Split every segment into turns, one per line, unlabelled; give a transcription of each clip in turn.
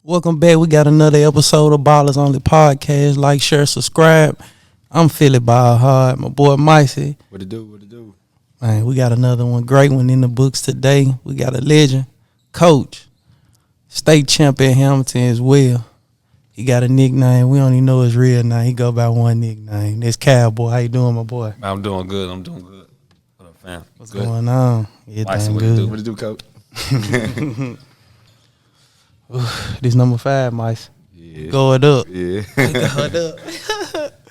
Welcome back. We got another episode of Ballers Only Podcast. Like, share, subscribe. I'm Philly Ball Hard. My boy Micey.
What it do? What it do?
Man, we got another one. Great one in the books today. We got a legend, coach, state champ at Hamilton as well. He got a nickname. We don't even know his real name. He go by one nickname. That's Cowboy. How you doing, my boy?
I'm doing good. What up, fam?
What's
good?
going on? Everything good.
What it do, coach?
This number 5, Mice.
Yeah.
Going up.
Yeah.
Going up.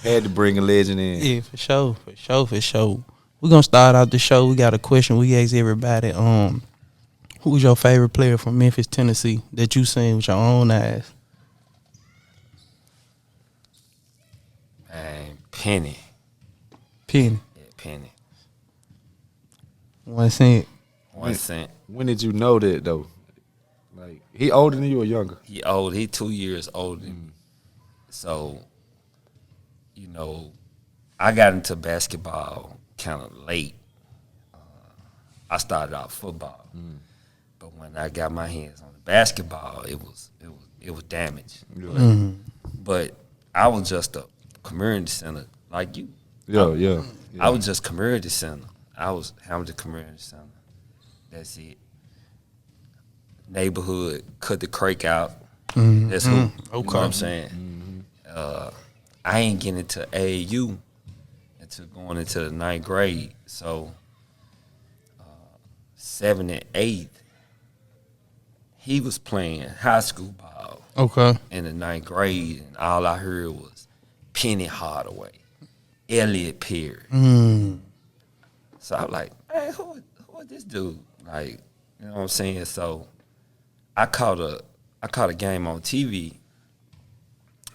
Had to bring a legend in.
Yeah, for sure. We're gonna start out the show. We got a question we asked everybody. Who's your favorite player from Memphis, Tennessee that you seen with your own eyes?
Man, Penny.
Penny.
Yeah, Penny.
1 cent.
1 cent.
When did you know that though? Like he older than you or younger?
He old. He 2 years older than me. So, you know, I got into basketball kind of late. I started out football, but when I got my hands on the basketball, it was damaged. But I was just a community center like you.
Yeah.
I was just community center. I was Hamilton Community Center. That's it. Neighborhood, cut the crake out. That's who. You know what I'm saying? I ain't getting into AAU until going into the 9th grade. So 7th and 8th, he was playing high school ball.
Okay.
In the 9th grade, and all I heard was Penny Hardaway, Elliot Perry. So I was like, man, who is this dude? Like, you know what I'm saying? So I caught a game on TV.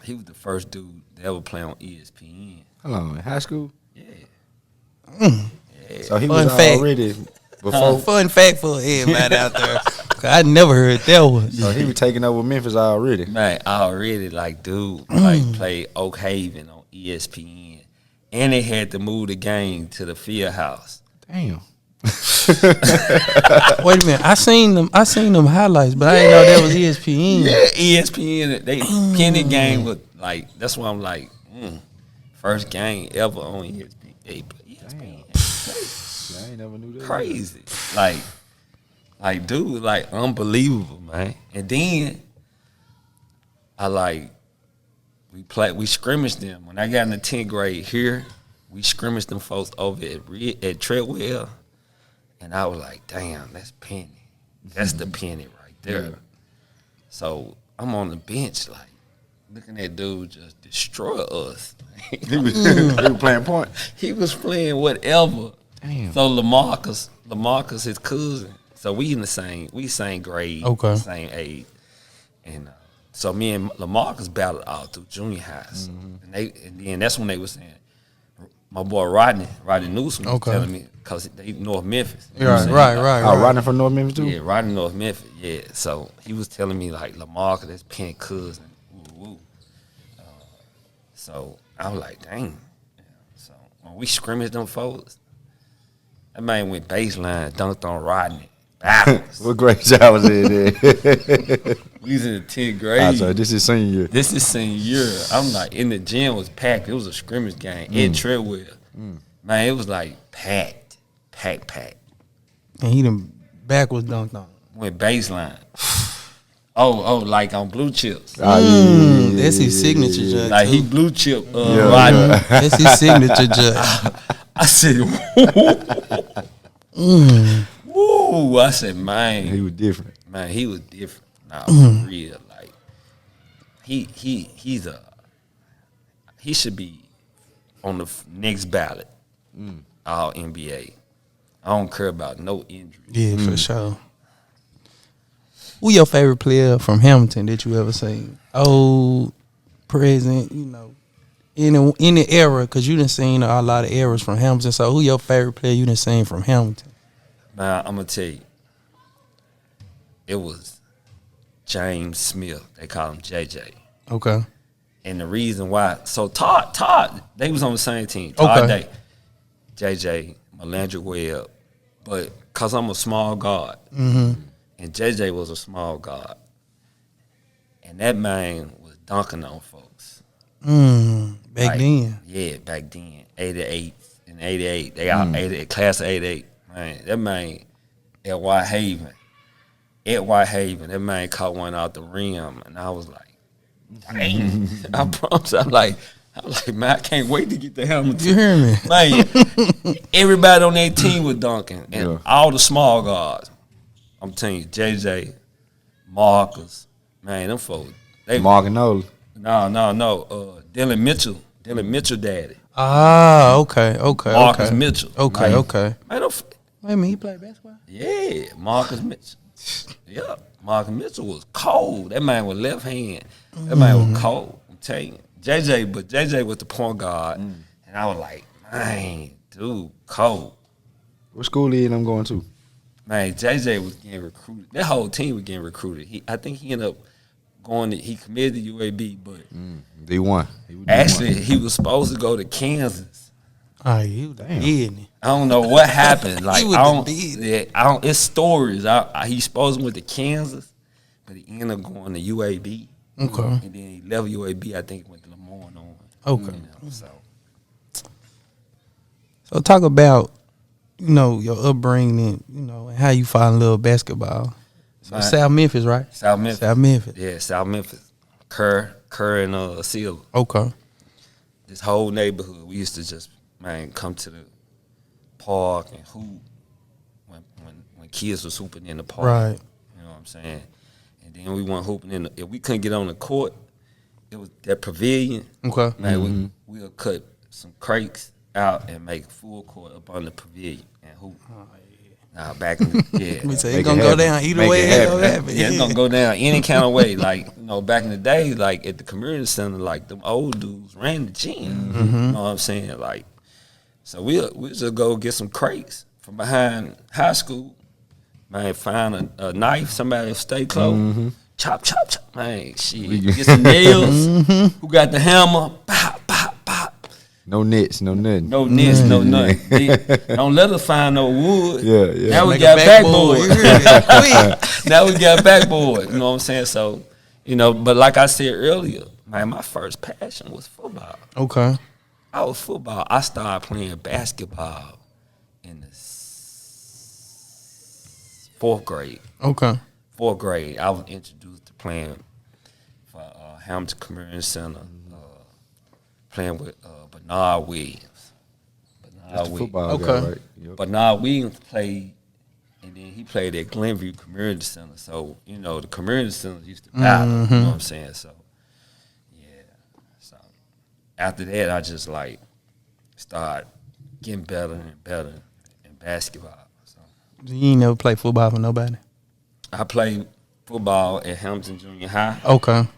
He was the first dude that ever play on ESPN.
Hold on, in high school?
Yeah.
So he
Fun
was
fact.
already before.
Fun fact for everybody out there. 'Cause I never heard that one.
So he was taking over Memphis already.
Man, I already played Oak Haven on ESPN. And they had to move the game to the field house.
Damn.
Wait a minute. I seen them highlights, but I didn't know that was ESPN.
Yeah, ESPN. They Penny game was like, that's why I'm like, first game ever on ESPN. They play ESPN.
I ain't never knew that.
Crazy. Like, dude, like, unbelievable, man. And then we scrimmaged them. When I got in the 10th grade here, we scrimmaged them folks over at Treadwell. And I was like, damn, that's Penny. That's the Penny right there.
Yeah.
So I'm on the bench, like, looking at dude just destroy us.
He was playing point.
He was playing whatever.
Damn.
So Lamarcus, his cousin. So we same grade,
Okay.
same age. And so me and Lamarcus battled all through junior highs. And then that's when they was saying, my boy Rodney Newsom was telling me, because they North Memphis.
Right.
Riding from North Memphis too?
Yeah, Rodney North Memphis, yeah. So he was telling me, like, Lamarcus, that's Penny cousin. Woo. So I was like, dang. So when we scrimmaged them folks, that man went baseline, dunked on Rodney. Backwards.
What grade y'all was in there?
We was in the 10th grade.
So this is senior year.
This is senior year. I'm like, in the gym was packed. It was a scrimmage game in Treadwell. Man, it was like packed.
And he done backwards dunked on.
Went baseline. Oh, like on blue chips.
That's his signature, Judge.
Like
too.
he blue chip Rodney.
That's his signature, Judge.
I said, woo. I said, man.
He was different.
Man, he was different. Nah, for real. Like, he should be on the next ballot. All NBA. I don't care about no injury.
Yeah, for sure. Who your favorite player from Hamilton that you ever seen? Old, present, you know, in the era, because you done seen a lot of eras from Hamilton. So who your favorite player you done seen from Hamilton?
Man, I'm going to tell you. It was James Smith. They call him JJ.
Okay.
And the reason why, so Todd, they was on the same team. Todd Day, JJ, Melandrick Webb. But because I'm a small guard, and JJ was a small guard, and that man was dunking on folks.
Back then.
Yeah, back then. 88 and 88. They out 88, class of 88. Man, that man at White Haven. That man caught one out the rim, and I was like, dang. I promise. I'm like, man, I can't wait to get the helmet.
You hear me?
Man, everybody on that team was dunking, and all the small guards. I'm telling you, JJ, Marcus, man, them folks.
Mark and Nolan.
No. Dylan Mitchell daddy.
Ah, okay.
Marcus Mitchell.
Okay.
Man,
Wait a minute, he played basketball?
yeah, Marcus Mitchell. Yeah, Marcus Mitchell was cold. That man was left hand. That man was cold. I'm telling you. JJ was the point guard, and I was like, man, dude, cold.
What school he and I'm going to?
Man, JJ was getting recruited. That whole team was getting recruited. I think he ended up he committed to UAB, but
D1.
Actually, he was supposed to go to Kansas.
Oh, you did.
I don't know what happened. Like
He
I don't.
did.
Yeah, I don't. It's stories. He supposed to went to Kansas, but he ended up going to UAB.
Okay.
And then he left UAB. I think he went to Lemoyne on.
Okay.
So
talk about, your upbringing, and how you fell in love with basketball. So South Memphis, right?
South Memphis.
South Memphis.
Yeah, South Memphis. Kerr and Seal.
Okay.
This whole neighborhood, we used to just come to the park and hoop when kids was hooping in the park.
Right.
You know what I'm saying? And then we went hooping if we couldn't get on the court, it was that pavilion.
Okay.
Man, we'll cut some crates out and make full court up on the pavilion and hoop.
Oh, yeah.
Nah, back in the
We say it's gonna go down either way. It's gonna happen.
Yeah, it's gonna go down any kind of way. Like, back in the day, like at the community center, like them old dudes ran the gym. You know what I'm saying? Like, so we'll just go get some crates from behind high school. Man, find a knife, somebody will stay close. Chop. Man, shit. Get some nails. Who got the hammer? Pop.
No nets, no nothing.
No nets, no nothing. Don't let us find no wood.
Yeah.
Now we
Make
got
a
backboard.
backboard.
Now we got backboard. You know what I'm saying? So, but like I said earlier, man, my first passion was football.
Okay.
I was football. I started playing basketball in the fourth grade.
Okay.
Fourth grade, I was introduced to playing for Hamilton Community Center, playing with Bernard Williams.
That's the football
Okay.
guy, right? Yep.
Bernard Williams played, and then he played at Glenview Community Center. So, the community centers used to battle. You know what I'm saying? So, yeah. So, after that, I just, started getting better and better in basketball. So,
You ain't never played football for nobody?
I played football at Hamilton Junior High.
Okay.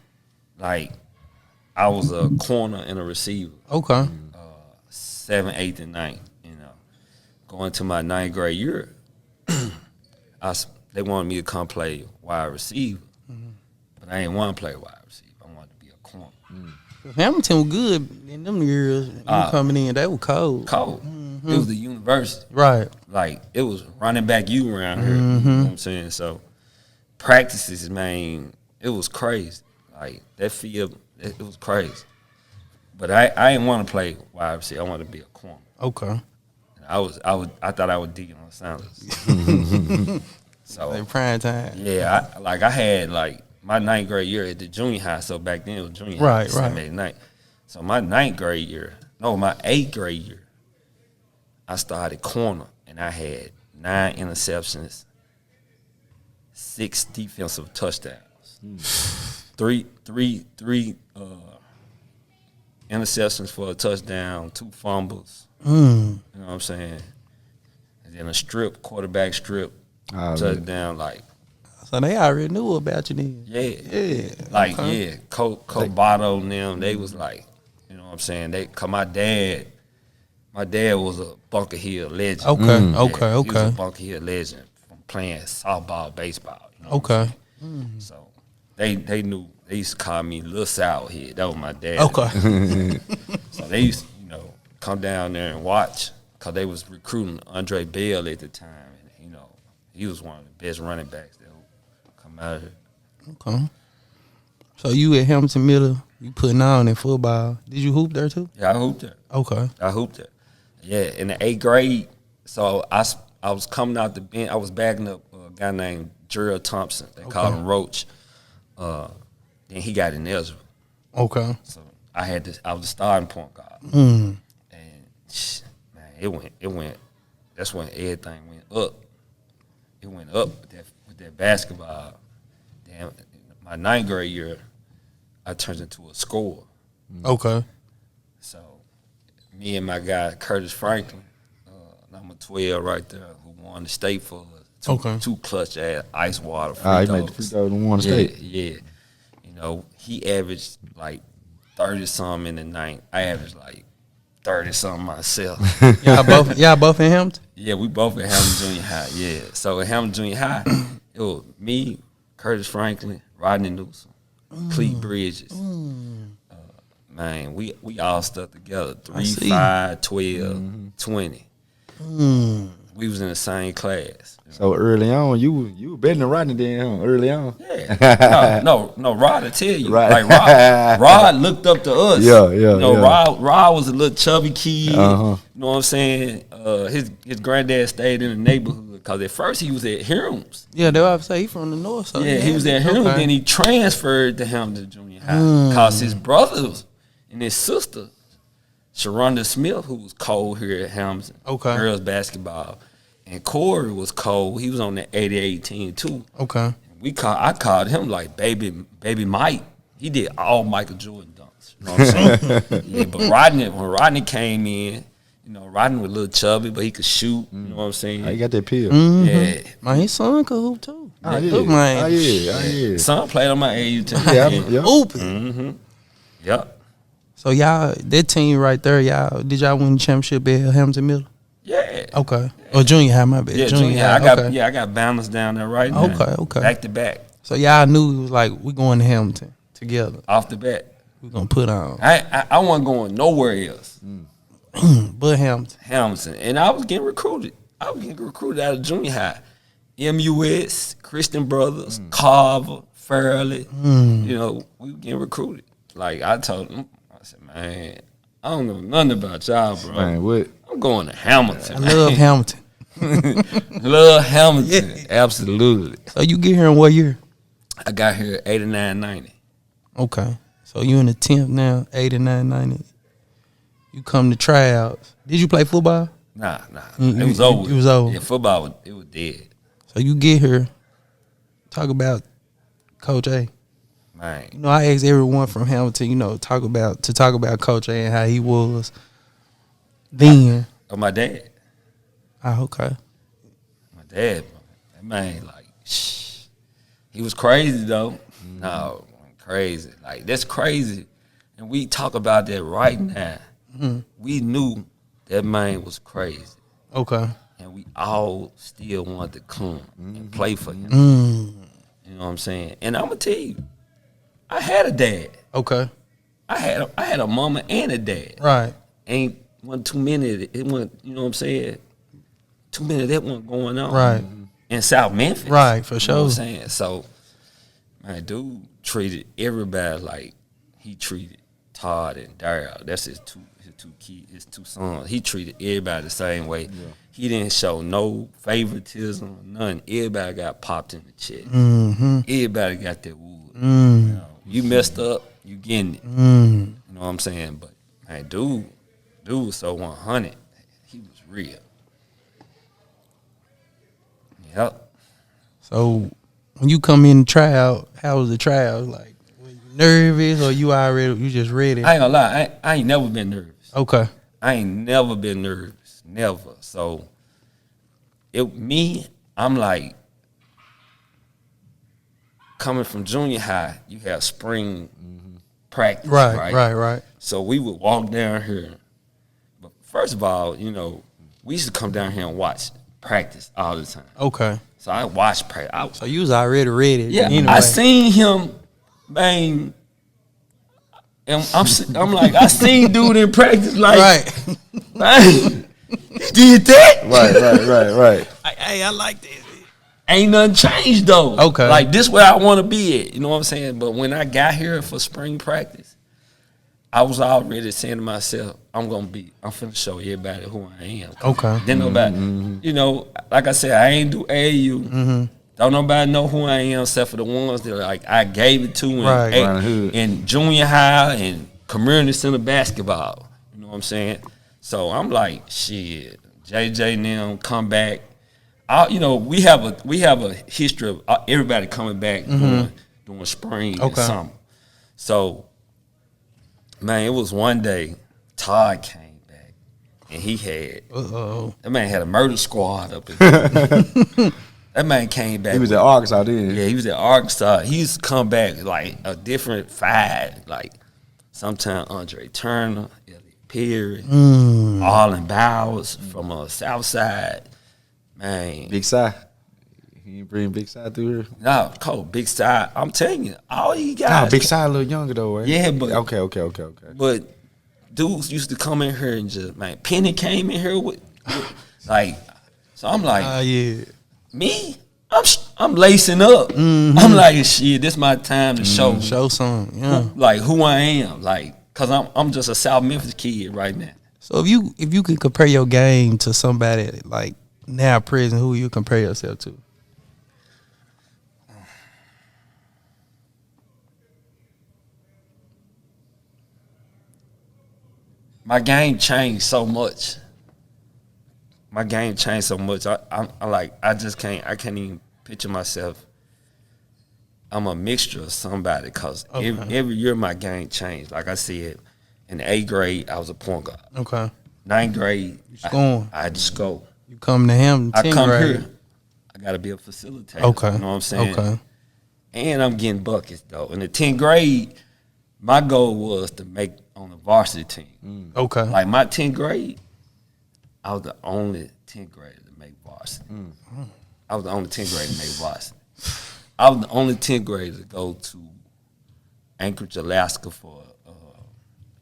I was a corner and a receiver.
Okay.
7th, 8th, and 9th. Going to my 9th grade year, they wanted me to come play wide receiver, but I didn't want to play wide receiver. I wanted to be a corner.
Hamilton was good in them years. You coming in, they were cold.
It was the university.
Right.
It was running back you around here. You know what I'm saying? So practices, man, it was crazy. That field, it was crazy. But I didn't want to play wide receiver. I wanted to be a corner.
Okay.
I thought I was Deion Sanders. So
prime time.
yeah, I had my 9th grade year at the junior high. So back then it was junior high.
Right.
9th. So my 9th grade year, my 8th grade year, I started corner and I had 9 interceptions, 6 defensive touchdowns, 3 interceptions for a touchdown, 2 fumbles. You know what I'm saying? And then a quarterback strip, touchdown.
So they already knew about you then.
Yeah. Coach Bato and them, they was you know what I'm saying? Cause my dad was a Bunker Hill legend.
Okay.
He was a
Okay.
Bunker Hill legend from playing softball, baseball. You know
Okay.
So they knew. They used to call me Lil South Head. That was my dad.
Okay.
So they used to, come down there and watch because they was recruiting Andre Bell at the time. And, he was one of the best running backs that would come out of here.
Okay. So you at Hamilton Middle, you putting on in football. Did you hoop there too?
Yeah, I hooped there.
Okay.
I hooped there. Yeah, in the 8th grade. So I was coming out the bench. I was backing up a guy named Gerald Thompson. They called him Roach. Then he got in Ezra.
Okay.
So I was the starting point guard.
Mm.
And man, it went. That's when everything went up. It went up with that basketball. Damn, my 9th grade year, I turned into a scorer.
Okay.
So me and my guy Curtis Franklin, number 12 right there, who won the state for us. Two clutch ass ice water free
He made the free throws and won the state.
Yeah. You know, he averaged like 30-something in the night. I averaged like 30-something myself.
Y'all both in Hampton?
Yeah, we both at Hamilton Junior High. Yeah. So at Hamilton Junior High, it was me, Curtis Franklin, Rodney Newsom, Cleet Bridges. Man, we all stuck together. 3, 5, 12, 20. We was in the same class.
So early on, you were better than Rodney then, huh? Early on.
Yeah. No, Rod, I tell you.
Right.
Like Rod looked up to us.
Yeah.
You know, Rod was a little chubby kid.
Uh-huh.
You know what I'm saying? His granddad stayed in the neighborhood because at first he was at Hiram's.
Yeah, they would say he from the north. So
Yeah, he was at Hiram's. Then he transferred to Hamilton Junior High because his brothers and his sister, Sharonda Smith, who was cold here at Hamilton, girls basketball, and Corey was cold. He was on the 88 team too.
Okay.
I called him like baby Mike. He did all Michael Jordan dunks. You know what I'm saying? Yeah, but when Rodney came in, you know, Rodney was a little chubby, but he could shoot. You know what I'm saying?
He got that pill.
Mm-hmm.
Yeah.
Man, his son could hoop too.
Oh, yeah.
Hoop, man.
Oh, yeah.
Son played on my AU team.
Yeah.
Hooping.
Mm-hmm. Yep.
So y'all, that team right there, did y'all win the championship at Hamilton Middle?
Yeah.
Okay. Or junior high, my bad.
Yeah, junior high. I got balance down there right now.
Okay.
Back to back.
So y'all knew it was like, we going to Hamilton together.
Off the bat.
We gonna put on.
I wasn't going nowhere else.
But
Hamilton. And I was getting recruited. out of junior high. MUS, Christian Brothers, Carver, Fairley. You know, we were getting recruited. Like, I told them, I said, man, I don't know nothing about y'all, bro.
Man, what?
I'm going to Hamilton.
I love Hamilton.
Love Hamilton. Yeah. Absolutely.
So you get here in what year?
I got here 89, 90.
Okay. So you in the 10th now, 89, 90. You come to tryouts. Did you play football?
Nah. It was over.
It was over.
Yeah, football, it was dead.
So you get here, talk about Coach A.
Man.
You know, I asked everyone from Hamilton, you know, talk about Coach A and how he was then.
Oh, my dad.
Oh, okay.
My dad, that man, like, he was crazy, though. No, crazy. Like, that's crazy. And we talk about that right now. We knew that man was crazy.
Okay.
And we all still wanted to come and play for him. You know what I'm saying? And I'm going to tell you, I had a dad.
Okay.
I had a mama and a dad.
Right.
Wasn't too many of it. It wasn't, you know what I'm saying? Too many of that wasn't going on.
Right.
In South Memphis.
Right, for sure.
You know what I'm saying? So, man, dude treated everybody like he treated Todd and Daryl. That's his two sons. He treated everybody the same way. Yeah. He didn't show no favoritism or nothing. Everybody got popped in the chest. Everybody got that wood. You know, you messed up, you getting it. You know what I'm saying? But, man, dude was so 100. He was real. Yep.
So when you come in to try out, how was the tryout? Like, were you nervous or you just ready?
I ain't gonna lie, I ain't never been nervous.
Okay.
I ain't never been nervous. Never. So I'm like, coming from junior high, you have spring practice. Right. So we would walk down here. But first of all, you know, we used to come down here and watch practice all the time.
Okay.
So I watched practice.
So you was already ready.
Yeah.
Anyway.
I seen him, man. And I'm like, I seen dude in practice, like,
right.
Man, he did that.
Right.
Hey, I like this.
ain't nothing changed though.
Okay.
Like this where I want to be at. You know what I'm saying? But when I got here for spring practice, I was already saying to myself, I'm finna show everybody who I am.
Okay.
Then nobody, you know, like I said, I ain't do AAU. Don't nobody know who I am except for the ones that like I gave it to in junior high and community center basketball. You know what I'm saying? So I'm like, shit, JJ and them come back. You know, we have a history of everybody coming back during spring and summer. So, man, it was one day Todd came back and he had that man had a murder squad up in there. That man came back.
He was at Arkansas then.
Yeah, he was at Arkansas. He used to come back like a different five. Like sometimes Andre Turner, Elliot Perry, Arlen Bowers from South Side. Man.
Big Si. He didn't bring Big Si through here?
No, Cole, Big Si. I'm telling you, all you guys.
Nah, Big Si a little younger though, right?
Yeah, but.
Okay.
But dudes used to come in here and just, man, Penny came in here with like, so I'm like.
Yeah.
Me, I'm lacing up. I'm like, shit, this my time to show
some, yeah.
Who I am, like, cause I'm just a South Memphis kid right now.
So if you could compare your game to somebody like now present, who you compare yourself to?
My game changed so much. I can't even picture myself. I'm a mixture of somebody because every year my game changed. Like I said, in the 8th grade, I was a point guard.
Okay.
9th grade, I had to score.
You come to him in 10th grade.
Here, I got to be a facilitator.
Okay.
You know what I'm saying?
Okay.
And I'm getting buckets, though. In the 10th grade, my goal was to make on the varsity team.
Okay.
Like my 10th grade, I was the only 10th grader to make varsity. I was the only 10th grader to make varsity. I was the only 10th grader to go to Anchorage, Alaska for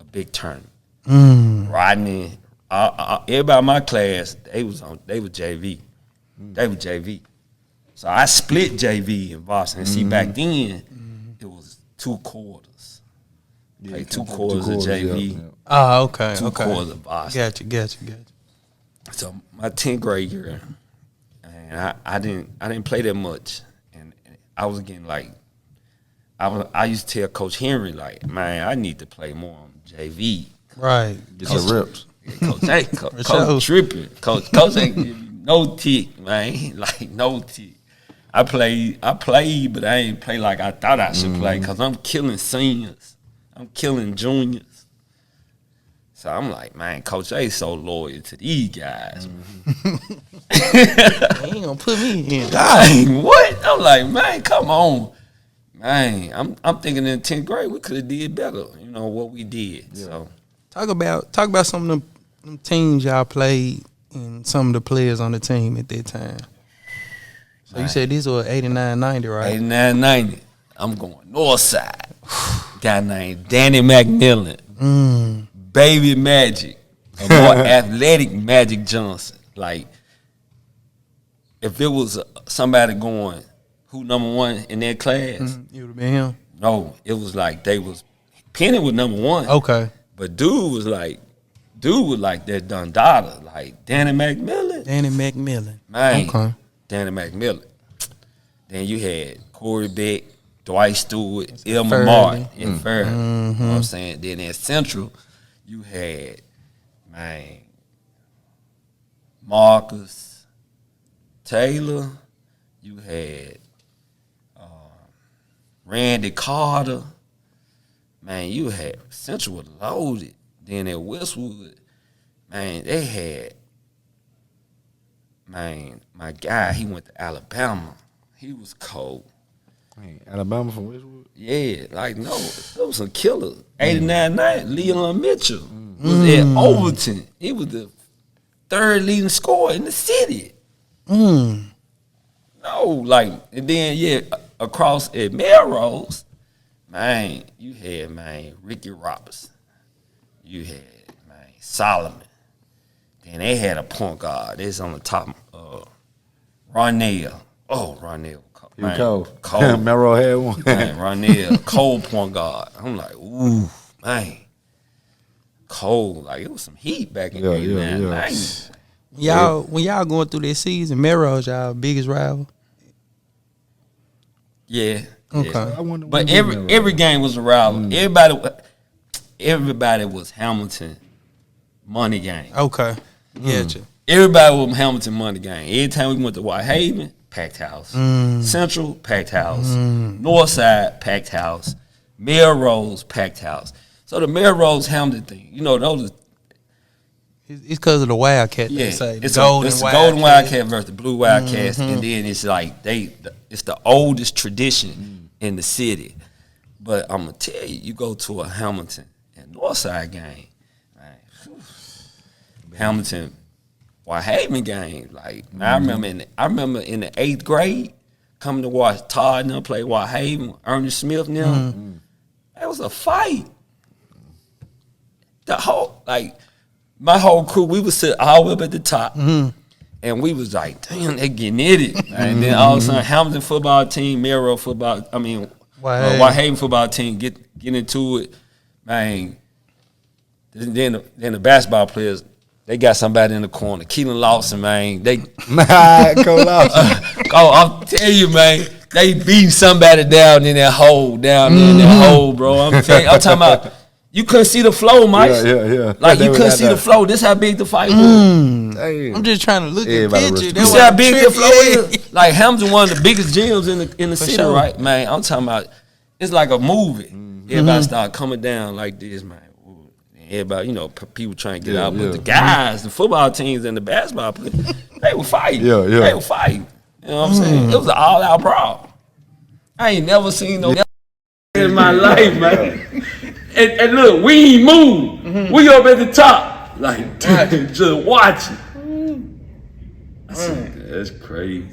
a big tournament. Rodney, everybody in my class, they was JV. They were JV. So I split JV and varsity. And see, back then, it was 2 quarters.
Yeah,
like 2 quarters of JV.
Yeah.
Oh, okay.
2 quarters of varsity.
Gotcha.
So my 10th grade year, and I didn't play that much, and I was getting like, I used to tell Coach Henry like, man, I need to play more on JV.
Right.
Get some reps.
Coach tripping. Coach ain't give me no tick, man. Like no tick. I played, but I ain't play like I thought I should play because I'm killing seniors. I'm killing juniors. So I'm like, man, Coach A so loyal to these guys.
He ain't gonna put me in.
Dang, what? I'm like, man, come on. Man, I'm thinking in 10th grade we could have did better, you know, what we did. Yeah. So
talk about some of them teams y'all played and some of the players on the team at that time. So you said these were 89, 90, right?
89, 90. I'm going north side. Guy named Danny McMillan. Baby Magic. A more athletic Magic Johnson. Like, if it was somebody going, who number one in their class?
It would have been him.
No, it was like Penny was number one.
Okay.
But dude was like that Dundada, like Danny McMillan. Man.
Okay.
Danny McMillan. Then you had Corey Beck, Dwight Stewart, Elmer Martin, and Fairley. You know what I'm saying? Then at Central, you had, man, Marcus Taylor. You had Randy Carter. Man, you had Central was loaded. Then at Westwood, man, they had, man, my guy, he went to Alabama. He was cold.
Man, Alabama from Westwood?
Yeah, like, no, those some killers. 89-90, Leon Mitchell was at Overton. He was the 3rd leading scorer in the city. No, like, and then, yeah, across at Melrose, man, you had, man, Ricky Robertson. You had, man, Solomon. Then they had a point guard. It's on the top, Ronell. Oh, Ronell.
He was cold.
Cold.
Mero had one.
Man, Ronell, cold point guard. I'm like, ooh, man. Cold. Like, it was some heat back in 89.
When y'all going through this season, Mero's y'all biggest rival?
Yeah.
Okay.
Yeah. But every game was a rival. Everybody was Hamilton money game.
Okay. Gotcha.
Everybody was Hamilton money game. Every time we went to Whitehaven, packed house. Central, packed house. Northside, packed house. Melrose, packed house. So the Melrose Hamilton thing, you know, those.
It's because of the Wildcat.
Yeah,
they say.
it's the golden Wildcat versus the blue Wildcats, and then it's like it's the oldest tradition in the city. But I'm gonna tell you, you go to a Hamilton and Northside game, man, Hamilton Whitehaven game. Like I remember in the 8th grade coming to watch Todd and them play Whitehaven, Ernest Smith and them. That was a fight. The whole my whole crew, we would sit all the way up at the top, and we was like, damn, they getting it. And then all of a sudden, Hamilton football team, Whitehaven football team get into it, man. Then the basketball players, they got somebody in the corner, Keelan Lawson, man. They
Cole Lawson.
I'm telling you, man, they beating somebody down in that hole, bro. I'm talking about. You couldn't see the flow, Mike.
Yeah.
Like, you couldn't see the flow. This how big the fight was.
I'm just trying to look at the picture.
You see how big the flow is? Like, Hamilton, one of the biggest gyms in the city, sure. Right? Man, I'm talking about, it's like a movie. Everybody start coming down like this, man. Everybody, you know, people trying to get out. But the guys, the football teams and the basketball players, they were fighting. They were fighting. You know what I'm saying? It was an all-out brawl. I ain't never seen no in my life, man. And look, we ain't moved. We up at the top, like just watching. I said, that's crazy.